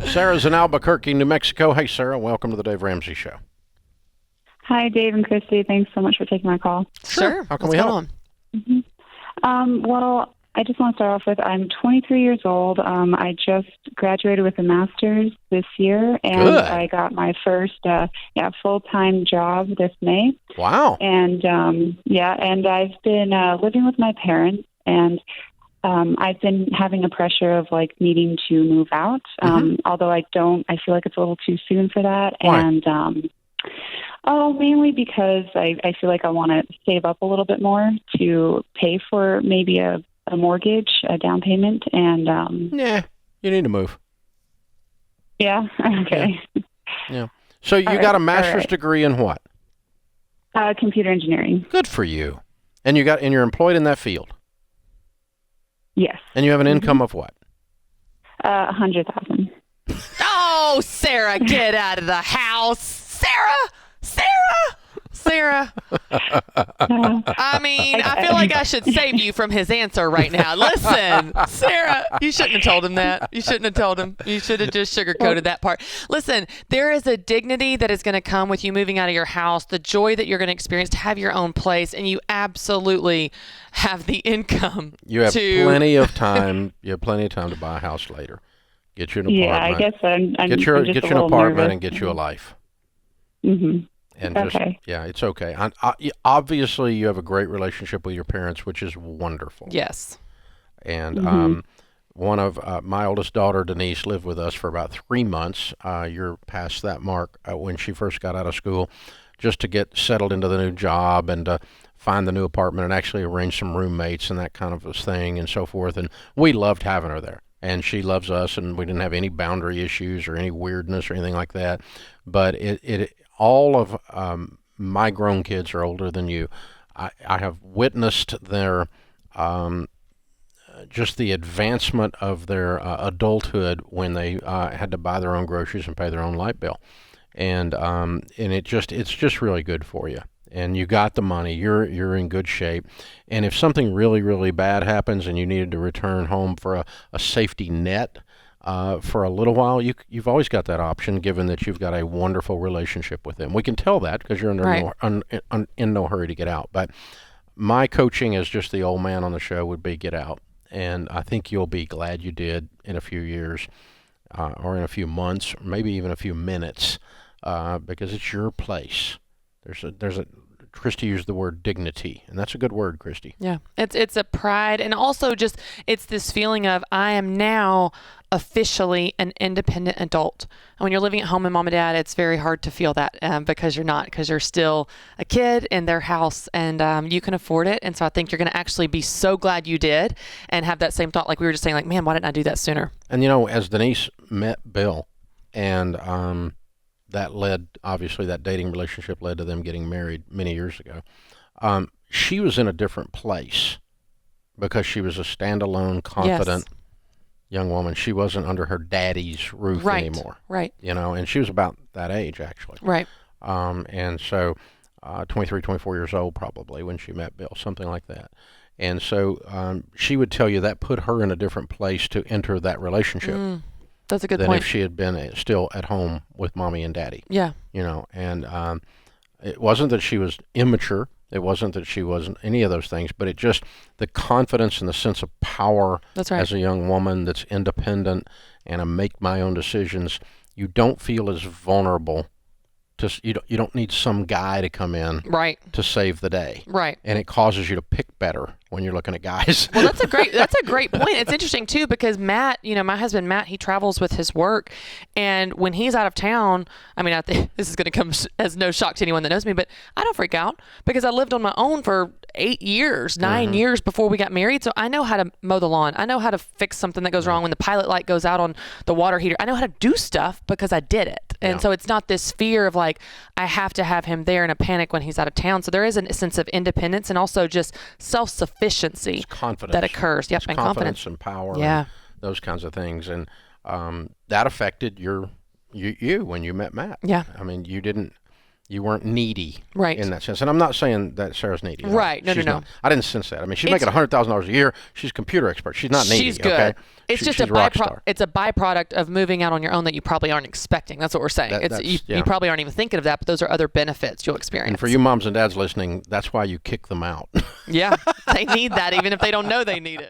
Sarah's in Albuquerque, New Mexico. Hey, Sarah, welcome to the Dave Ramsey Show. Hi, Dave and Christy. Thanks so much for taking my call. Sure. How can we help? Well, I just want to start off with I'm 23 years old. I just graduated with a master's this year, and Good. I got my first full-time job this May. Wow. And and I've been living with my parents, and I've been having a pressure of like needing to move out. Although I feel like it's a little too soon for that. Why? And mainly because I feel like I want to save up a little bit more to pay for maybe a mortgage, a down payment, and Yeah, you need to move. yeah, okay. Yeah. So you got a master's degree in what? Computer engineering. Good for you. And you're employed in that field. Yes. And you have an income of what? 100,000. Oh, Sarah, get out of the house. Sarah. I mean, I feel like I should save you from his answer right now. Listen, Sarah, you shouldn't have told him that. You shouldn't have told him. You should have just sugarcoated that part. Listen, there is a dignity that is going to come with you moving out of your house, the joy that you're going to experience to have your own place, and you absolutely have the income. You have plenty of time. You have plenty of time to buy a house later. Get you an apartment. Yeah, I guess I'm get you an apartment nervous. and get you a life. Mm-hmm. And okay. It's okay. Obviously, you have a great relationship with your parents, which is wonderful. Yes. And one of my oldest daughter, Denise, lived with us for about 3 months. You're past that mark when she first got out of school, just to get settled into the new job and to find the new apartment and actually arrange some roommates and that kind of a thing and so forth. And we loved having her there. And she loves us, and we didn't have any boundary issues or any weirdness or anything like that. But all of my grown kids are older than you. I have witnessed their just the advancement of their adulthood when they had to buy their own groceries and pay their own light bill, and it's just really good for you. And you got the money. You're in good shape. And if something really, really bad happens and you needed to return home for a safety net for a little while, you've always got that option, given that you've got a wonderful relationship with them. We can tell that because you're in no hurry to get out. But my coaching as just the old man on the show would be get out. And I think you'll be glad you did in a few years or in a few months, or maybe even a few minutes, because it's your place. Christy used the word dignity, and that's a good word, Christy. Yeah, it's a pride, and also just it's this feeling of I am now officially an independent adult. And when you're living at home with mom and dad, it's very hard to feel that because you're still a kid in their house, and you can afford it. And so I think you're going to actually be so glad you did, and have that same thought, like we were just saying, like, man, why didn't I do that sooner? And as Denise met Bill, and that obviously that dating relationship led to them getting married many years ago. She was in a different place because she was a standalone, confident young woman. She wasn't under her daddy's roof anymore. Right. And she was about that age, actually. Right. And so 23, 24 years old probably when she met Bill, something like that. And so she would tell you that put her in a different place to enter that relationship. That's a good than point. if she had been still at home with mommy and daddy. Yeah. And it wasn't that she was immature. It wasn't that she wasn't any of those things, but it just the confidence and the sense of power as a young woman that's independent and I make my own decisions. You don't feel as vulnerable. You don't need some guy to come in to save the day. Right. And it causes you to pick better when you're looking at guys. Well, that's a great point. It's interesting too because Matt, my husband Matt, he travels with his work, and when he's out of town, I mean, I think this is going to come as no shock to anyone that knows me, but I don't freak out because I lived on my own for 9 years before we got married. So I know how to mow the lawn. I know how to fix something that goes wrong when the pilot light goes out on the water heater. I know how to do stuff because I did it. And so it's not this fear of like, I have to have him there in a panic when he's out of town. So there is a sense of independence and also just self-sufficiency that occurs. Yep, it's and confidence and power and those kinds of things. And that affected you when you met Matt. Yeah. I mean, you didn't You weren't needy Right. in that sense. And I'm not saying that Sarah's needy. Right. No, She's no. not. I didn't sense that. I mean, she's making $100,000 a year. She's a computer expert. She's not needy. She's good. Okay? It's just she's a rock star. it's a byproduct of moving out on your own that you probably aren't expecting. That's what we're saying. You probably aren't even thinking of that, but those are other benefits you'll experience. And for you moms and dads listening, that's why you kick them out. Yeah, they need that even if they don't know they need it.